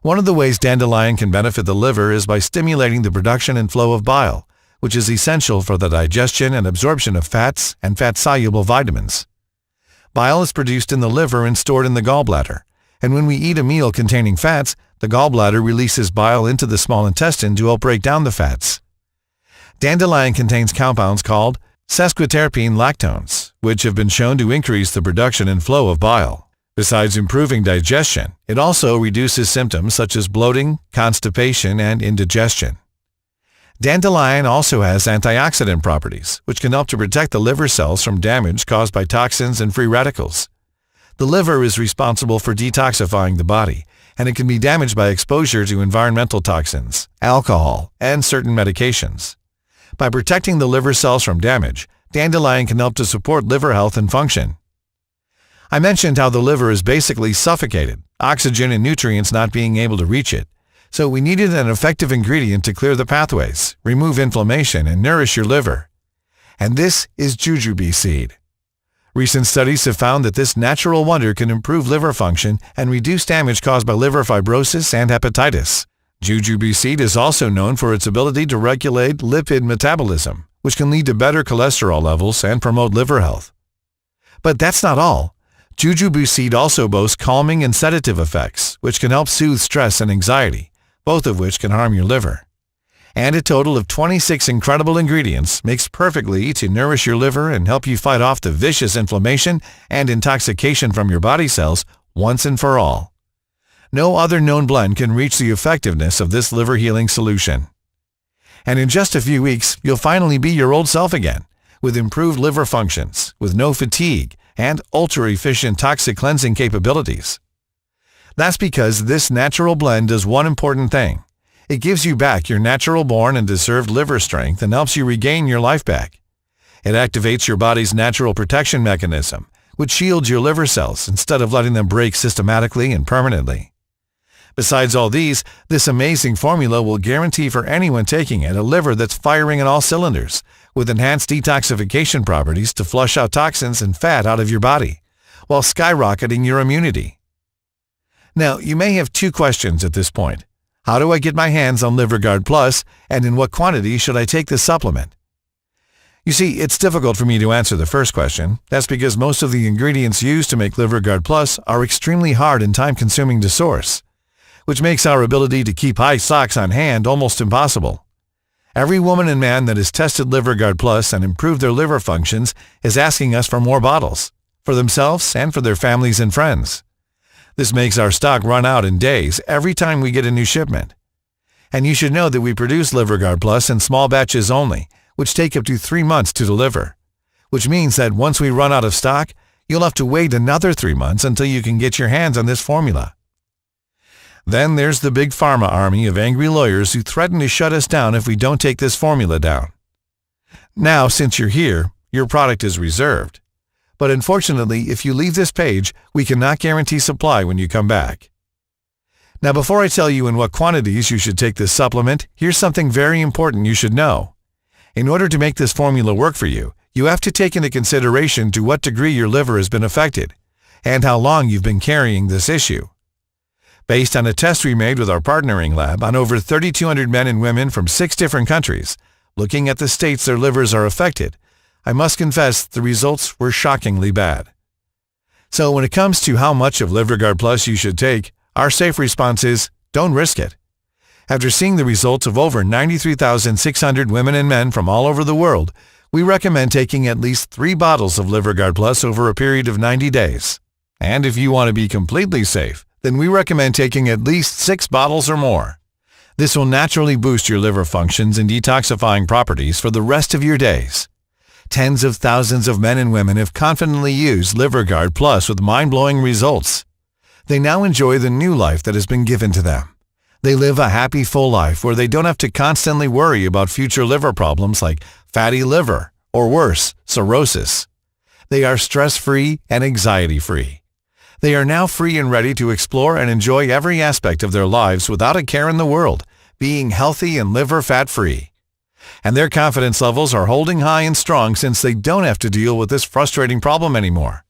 One of the ways dandelion can benefit the liver is by stimulating the production and flow of bile, which is essential for the digestion and absorption of fats and fat-soluble vitamins. Bile is produced in the liver and stored in the gallbladder, and when we eat a meal containing fats, the gallbladder releases bile into the small intestine to help break down the fats. Dandelion contains compounds called sesquiterpene lactones, which have been shown to increase the production and flow of bile. Besides improving digestion, it also reduces symptoms such as bloating, constipation, and indigestion. Dandelion also has antioxidant properties, which can help to protect the liver cells from damage caused by toxins and free radicals. The liver is responsible for detoxifying the body, and it can be damaged by exposure to environmental toxins, alcohol, and certain medications. By protecting the liver cells from damage, dandelion can help to support liver health and function. I mentioned how the liver is basically suffocated, oxygen and nutrients not being able to reach it. So we needed an effective ingredient to clear the pathways, remove inflammation, and nourish your liver. And this is jujube seed. Recent studies have found that this natural wonder can improve liver function and reduce damage caused by liver fibrosis and hepatitis. Jujube seed is also known for its ability to regulate lipid metabolism, which can lead to better cholesterol levels and promote liver health. But that's not all. Jujube seed also boasts calming and sedative effects, which can help soothe stress and anxiety, both of which can harm your liver. And a total of 26 incredible ingredients mixed perfectly to nourish your liver and help you fight off the vicious inflammation and intoxication from your body cells once and for all. No other known blend can reach the effectiveness of this liver healing solution. And in just a few weeks, you'll finally be your old self again, with improved liver functions, with no fatigue, and ultra-efficient toxic cleansing capabilities. That's because this natural blend does one important thing. It gives you back your natural-born and deserved liver strength and helps you regain your life back. It activates your body's natural protection mechanism, which shields your liver cells instead of letting them break systematically and permanently. Besides all these, this amazing formula will guarantee for anyone taking it a liver that's firing on all cylinders, with enhanced detoxification properties to flush out toxins and fat out of your body, while skyrocketing your immunity. Now, you may have two questions at this point. How do I get my hands on LiverGuard Plus, and in what quantity should I take this supplement? You see, it's difficult for me to answer the first question. That's because most of the ingredients used to make LiverGuard Plus are extremely hard and time-consuming to source, which makes our ability to keep high stocks on hand almost impossible. Every woman and man that has tested LiverGuard Plus and improved their liver functions is asking us for more bottles, for themselves and for their families and friends. This makes our stock run out in days every time we get a new shipment. And you should know that we produce LiverGuard Plus in small batches only, which take up to 3 months to deliver, which means that once we run out of stock, you'll have to wait another 3 months until you can get your hands on this formula. Then there's the big pharma army of angry lawyers who threaten to shut us down if we don't take this formula down. Now, since you're here, your product is reserved. But unfortunately, if you leave this page, we cannot guarantee supply when you come back. Now, before I tell you in what quantities you should take this supplement, here's something very important you should know. In order to make this formula work for you, you have to take into consideration to what degree your liver has been affected, and how long you've been carrying this issue. Based on a test we made with our partnering lab on over 3,200 men and women from 6 different countries, looking at the states their livers are affected, I must confess the results were shockingly bad. So when it comes to how much of LiverGuard Plus you should take, our safe response is, don't risk it. After seeing the results of over 93,600 women and men from all over the world, we recommend taking at least 3 bottles of LiverGuard Plus over a period of 90 days. And if you want to be completely safe, then we recommend taking at least 6 bottles or more. This will naturally boost your liver functions and detoxifying properties for the rest of your days. Tens of thousands of men and women have confidently used LiverGuard Plus with mind-blowing results. They now enjoy the new life that has been given to them. They live a happy, full life where they don't have to constantly worry about future liver problems like fatty liver, or worse, cirrhosis. They are stress-free and anxiety-free. They are now free and ready to explore and enjoy every aspect of their lives without a care in the world, being healthy and liver fat-free. And their confidence levels are holding high and strong since they don't have to deal with this frustrating problem anymore.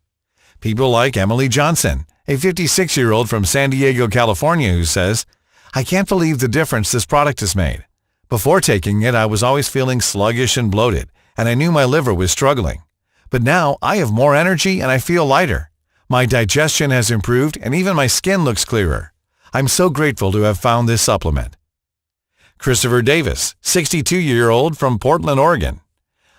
People like Emily Johnson, a 56-year-old from San Diego, California, who says, "I can't believe the difference this product has made. Before taking it, I was always feeling sluggish and bloated, and I knew my liver was struggling. But now I have more energy and I feel lighter. My digestion has improved and even my skin looks clearer. I'm so grateful to have found this supplement." Christopher Davis, 62-year-old from Portland, Oregon.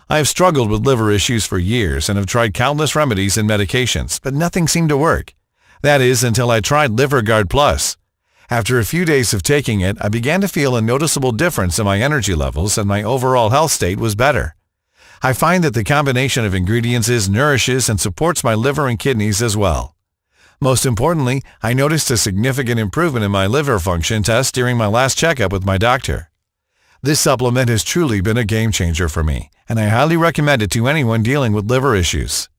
"I have struggled with liver issues for years and have tried countless remedies and medications, but nothing seemed to work. That is, until I tried LiverGuard Plus. After a few days of taking it, I began to feel a noticeable difference in my energy levels and my overall health state was better. I find that the combination of ingredients nourishes and supports my liver and kidneys as well. Most importantly, I noticed a significant improvement in my liver function test during my last checkup with my doctor. This supplement has truly been a game changer for me, and I highly recommend it to anyone dealing with liver issues.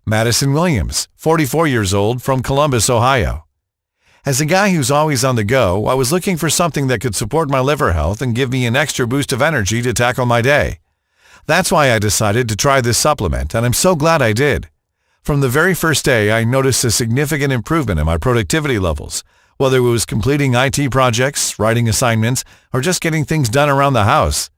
Madison Williams, 44 years old, from Columbus, Ohio. As a guy who's always on the go, I was looking for something that could support my liver health and give me an extra boost of energy to tackle my day. That's why I decided to try this supplement, and I'm so glad I did. From the very first day, I noticed a significant improvement in my productivity levels, whether it was completing IT projects, writing assignments, or just getting things done around the house.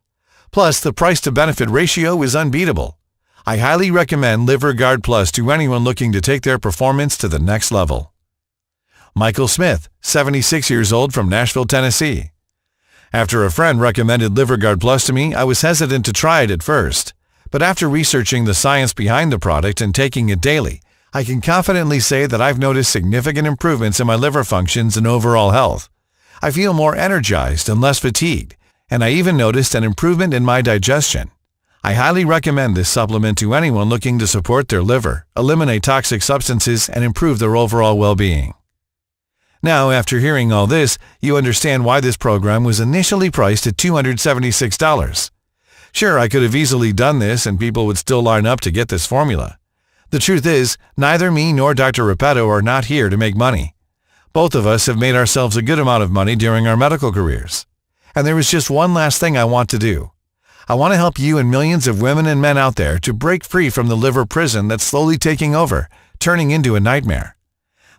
Plus, the price-to-benefit ratio is unbeatable. I highly recommend Liver Guard Plus to anyone looking to take their performance to the next level. Michael Smith, 76 years old, from Nashville, Tennessee. After a friend recommended Liver Guard Plus to me, I was hesitant to try it at first. But after researching the science behind the product and taking it daily, I can confidently say that I've noticed significant improvements in my liver functions and overall health. I feel more energized and less fatigued, and I even noticed an improvement in my digestion. I highly recommend this supplement to anyone looking to support their liver, eliminate toxic substances, and improve their overall well-being. Now, after hearing all this, you understand why this program was initially priced at $276. Sure, I could have easily done this and people would still line up to get this formula. The truth is, neither me nor Dr. Repetto are not here to make money. Both of us have made ourselves a good amount of money during our medical careers. And there is just one last thing I want to do. I want to help you and millions of women and men out there to break free from the liver prison that's slowly taking over, turning into a nightmare.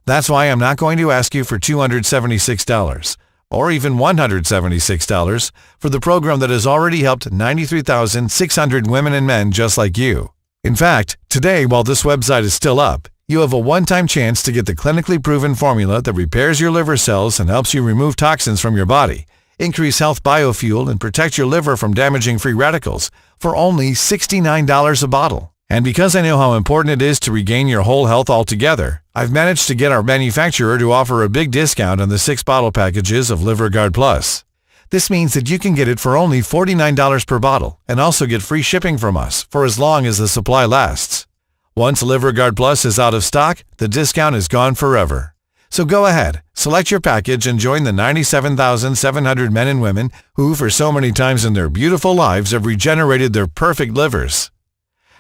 That's why I'm not going to ask you for $276. Or even $176 for the program that has already helped 93,600 women and men just like you. In fact, today, while this website is still up, you have a one-time chance to get the clinically proven formula that repairs your liver cells and helps you remove toxins from your body, increase health biofuel, and protect your liver from damaging free radicals for only $69 a bottle. And because I know how important it is to regain your whole health altogether, I've managed to get our manufacturer to offer a big discount on the 6-bottle packages of Liver Guard Plus. This means that you can get it for only $49 per bottle and also get free shipping from us for as long as the supply lasts. Once Liver Guard Plus is out of stock, the discount is gone forever. So go ahead, select your package and join the 97,700 men and women who for so many times in their beautiful lives have regenerated their perfect livers.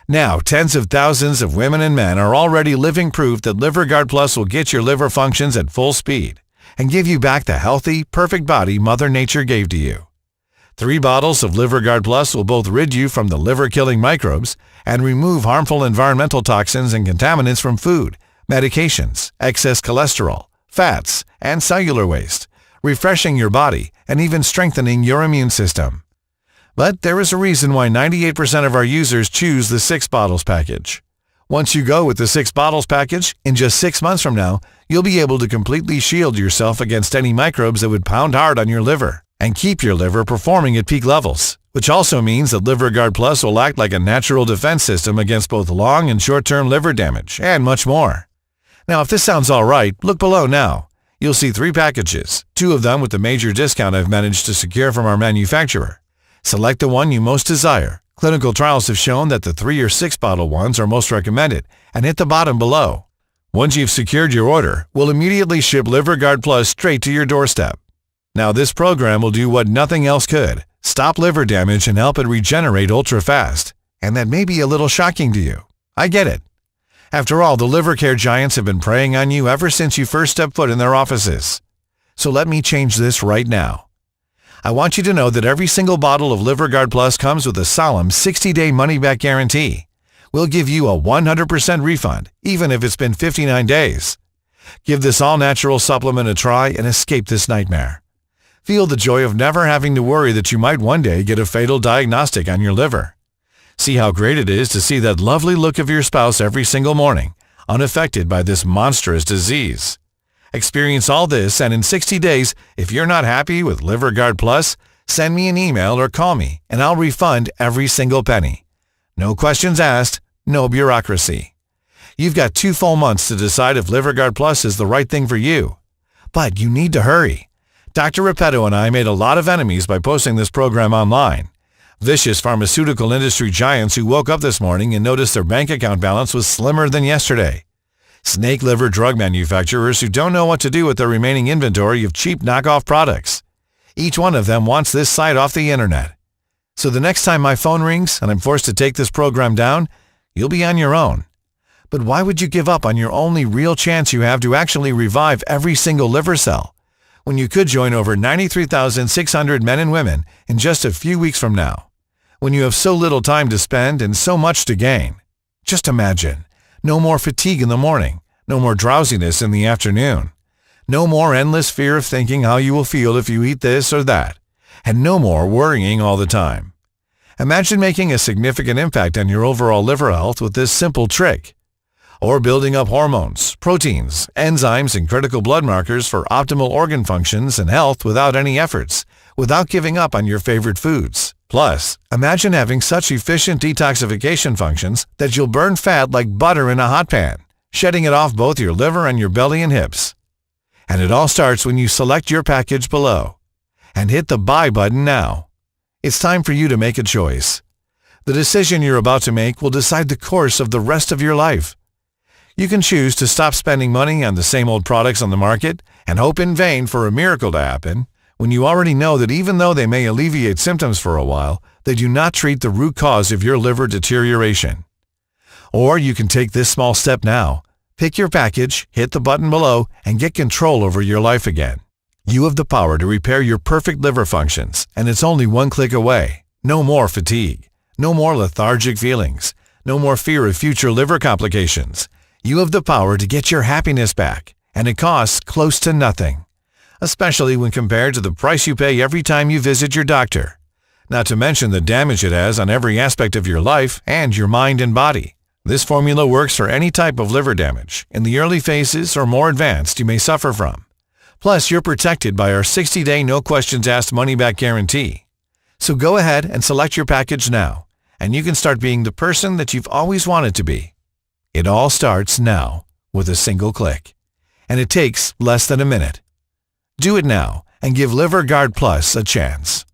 Now, tens of thousands of women and men are already living proof that Liver Guard Plus will get your liver functions at full speed and give you back the healthy, perfect body Mother Nature gave to you. 3 bottles of Liver Guard Plus will both rid you from the liver-killing microbes and remove harmful environmental toxins and contaminants from food, medications, excess cholesterol, fats, and cellular waste, refreshing your body and even strengthening your immune system. But there is a reason why 98% of our users choose the 6 bottles package. Once you go with the 6 bottles package, in just 6 months from now, you'll be able to completely shield yourself against any microbes that would pound hard on your liver and keep your liver performing at peak levels, which also means that Liver Guard Plus will act like a natural defense system against both long and short-term liver damage and much more. Now, if this sounds all right, look below now. You'll see 3 packages, 2 of them with the major discount I've managed to secure from our manufacturer. Select the one you most desire. Clinical trials have shown that the 3 or 6 bottle ones are most recommended, and hit the bottom below. Once you've secured your order, we'll immediately ship Liver Guard Plus straight to your doorstep. Now this program will do what nothing else could, stop liver damage and help it regenerate ultra fast. And that may be a little shocking to you. I get it. After all, the liver care giants have been preying on you ever since you first stepped foot in their offices. So let me change this right now. I want you to know that every single bottle of Liver Guard Plus comes with a solemn 60-day money-back guarantee. We'll give you a 100% refund, even if it's been 59 days. Give this all-natural supplement a try and escape this nightmare. Feel the joy of never having to worry that you might one day get a fatal diagnostic on your liver. See how great it is to see that lovely look of your spouse every single morning, unaffected by this monstrous disease. Experience all this, and in 60 days, if you're not happy with Liver Guard Plus, send me an email or call me, and I'll refund every single penny. No questions asked, no bureaucracy. You've got 2 full months to decide if Liver Guard Plus is the right thing for you. But you need to hurry. Dr. Repetto and I made a lot of enemies by posting this program online. Vicious pharmaceutical industry giants who woke up this morning and noticed their bank account balance was slimmer than yesterday. Snake liver drug manufacturers who don't know what to do with their remaining inventory of cheap knockoff products. Each one of them wants this site off the internet. So the next time my phone rings and I'm forced to take this program down, you'll be on your own. But why would you give up on your only real chance you have to actually revive every single liver cell, when you could join over 93,600 men and women in just a few weeks from now, when you have so little time to spend and so much to gain? Just imagine. No more fatigue in the morning, no more drowsiness in the afternoon, no more endless fear of thinking how you will feel if you eat this or that, and no more worrying all the time. Imagine making a significant impact on your overall liver health with this simple trick. Or building up hormones, proteins, enzymes, and critical blood markers for optimal organ functions and health without any efforts, without giving up on your favorite foods. Plus, imagine having such efficient detoxification functions that you'll burn fat like butter in a hot pan, shedding it off both your liver and your belly and hips. And it all starts when you select your package below and hit the buy button now. It's time for you to make a choice. The decision you're about to make will decide the course of the rest of your life. You can choose to stop spending money on the same old products on the market and hope in vain for a miracle to happen, when you already know that even though they may alleviate symptoms for a while, they do not treat the root cause of your liver deterioration. Or you can take this small step now, pick your package, hit the button below, and get control over your life again. You have the power to repair your perfect liver functions, and it's only one click away. No more fatigue, no more lethargic feelings, no more fear of future liver complications. You have the power to get your happiness back, and it costs close to nothing, especially when compared to the price you pay every time you visit your doctor, not to mention the damage it has on every aspect of your life and your mind and body. This formula works for any type of liver damage, in the early phases or more advanced, you may suffer from. Plus, you're protected by our 60-day no-questions-asked money-back guarantee. So go ahead and select your package now, and you can start being the person that you've always wanted to be. It all starts now with a single click, and it takes less than a minute. Do it now and give LiverGuard Plus a chance.